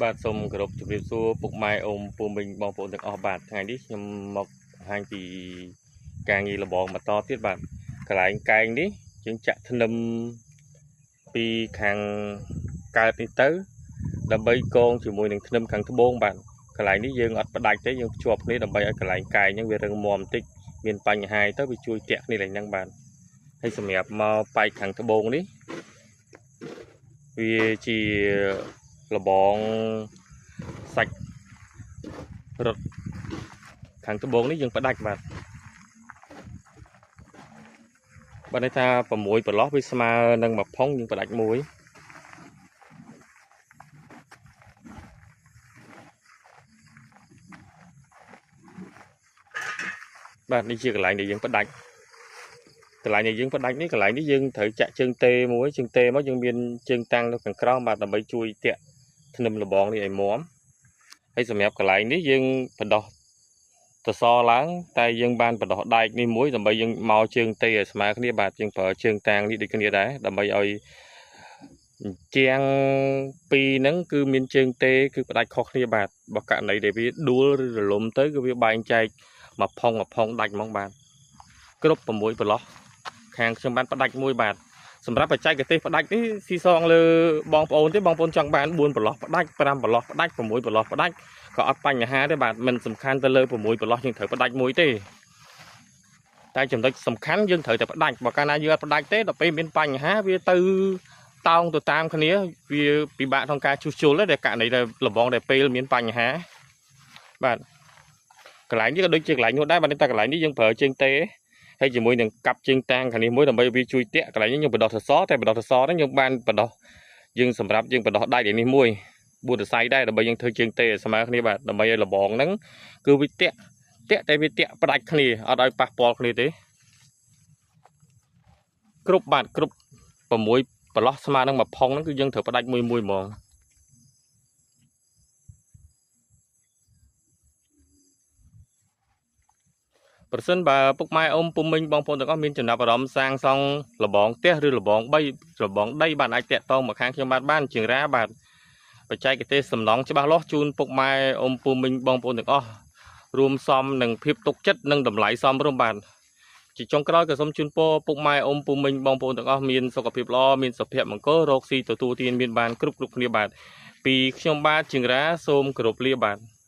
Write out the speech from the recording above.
បាទសូមគោរពជម្រាបសួរពុកម៉ែអូនពូមីងបងប្អូនទាំងអស់បាទថ្ងៃនេះខ្ញុំមកបង្ហាញពីការងារលបងបន្តទៀតបាទកន្លែងកែងនេះយើងចាក់ធ្នឹមពីខាងកើតនេះទៅដើម្បីកងជាមួយនឹងធ្នឹមខាងត្បូងបាទកន្លែងនេះយើងអត់ផ្ដាច់ទេយើងភ្ជាប់គ្នាដើម្បីឲ្យកន្លែងកែងហ្នឹងវារឹងមាំបន្តិចមានបញ្ហាទៅវាជួយតាក់គ្នាឡើងហ្នឹងបាទហើយសម្រាប់មកបែកខាងត្បូងនេះវាជាលបងសាច់រត់ខាងត្បូងនេះយើងផ្ដាច់បាទន័យថា6ប្រឡោះវាស្មើនឹងមួយផុងយើងផ្ដាច់មួយបាទនេះជាកន្លែងដែលយើងផ្ដាច់កន្លែងដែលយើងផ្ដាច់នេះកន្លែងនេះយើងត្រូវចាក់ជើងទេមួយជើងទេមកយើងមានជើងតាំងនៅខាងក្រោមបាទដើម្បីជួយតាក់ធ្នឹមលបងនេះឲ្យមាំហើយសម្រាប់កន្លែងនេះយើងបដោះតសឡើងតែយើងបានបដោះដែកនេះមួយដើម្បីយើងមកជើងទេឲ្យស្មើគ្នាបាទយើងប្រើជើងតាំងនេះដូចគ្នាដែរដើម្បីឲ្យជាងពីរហ្នឹងគឺមានជើងទេគឺផ្ដាច់ខុសគ្នាបាទបើករណីដែលវាដួលឬរលំទៅគឺវាបែងចែកមកផុងដាច់ហ្មងបាទគ្រប់6ប្រឡោះខាងខ្ញុំបានផ្ដាច់មួយបាទសម្រាប់បច្ចេកទេសផ្ដាច់នេះស៊ីសងលើបងប្អូនទេបងប្អូនចង់បាន4ប្រឡោះផ្ដាច់5ប្រឡោះផ្ដាច់6ប្រឡោះផ្ដាច់ក៏អត់បញ្ហាទេបាទមិនសំខាន់ទៅលើ6ប្រឡោះយើងត្រូវផ្ដាច់មួយទេតែចំណុចសំខាន់យើងត្រូវតែផ្ដាច់បើកាលណាយើងអត់ផ្ដាច់ទេដល់ពេលមានបញ្ហាវាទៅតោងទៅតាមគ្នាវាពិបាកក្នុងការជួសជុលទេករណីដែលលបងដែលពេលមានបញ្ហាបាទកន្លែងនេះក៏ដូចជាកន្លែងនោះដែរបាទតែកន្លែងនេះយើងប្រើជើងទេហើយជាមួយនឹងកាប់ជើងតាំងខាងនេះមួយដើម្បីវាជួយតាក់កន្លែងនេះយើងបដោះសសរតែបដោះសសរហ្នឹងយើងបានបដោះយើងសម្រាប់យើងបដោះដៃនេះមួយ4សរសៃដែរដើម្បីយើងធ្វើជើងទេស្មើគ្នាបាទដើម្បីឲ្យលបងហ្នឹងគឺវាតាក់តែវាតាក់ផ្ដាច់គ្នាអត់ឲ្យប៉ះពាល់គ្នាទេគ្រប់បាទគ្រប់6ប្រឡោះស្មើនឹងមួយផុងហ្នឹងគឺយើងត្រូវផ្ដាច់មួយហ្មងប្រសិនបើពុកម៉ែអ៊ំពុំមីងបងប្អូនទាំងអស់មានចំណាប់អារម្មណ៍សាងសង់លបងផ្ទះឬលបងដីបានអាចតាក់ទងមកខាងខ្ញុំបានជាងរ៉ាបាទបច្ចេកទេសសំណង់ច្បាស់លាស់ជូនពុកម៉ែអ៊ំពុំមីងបងប្អូនទាំងអស់រួមសំនឹងភាពទុកចិត្តនិងតម្លៃសមរម្យបាទជាចុងក្រោយក៏សូមជូនពរពុកម៉ែអ៊ំពុំមីងបងប្អូនទាំងអស់មានសុខភាពល្អមានសុភមង្គលរកស៊ីទទួលទានមានបានគ្រប់គ្នាបាទពីខ្ញុំបាទជាងរ៉ាសូមគោរពលាបាទ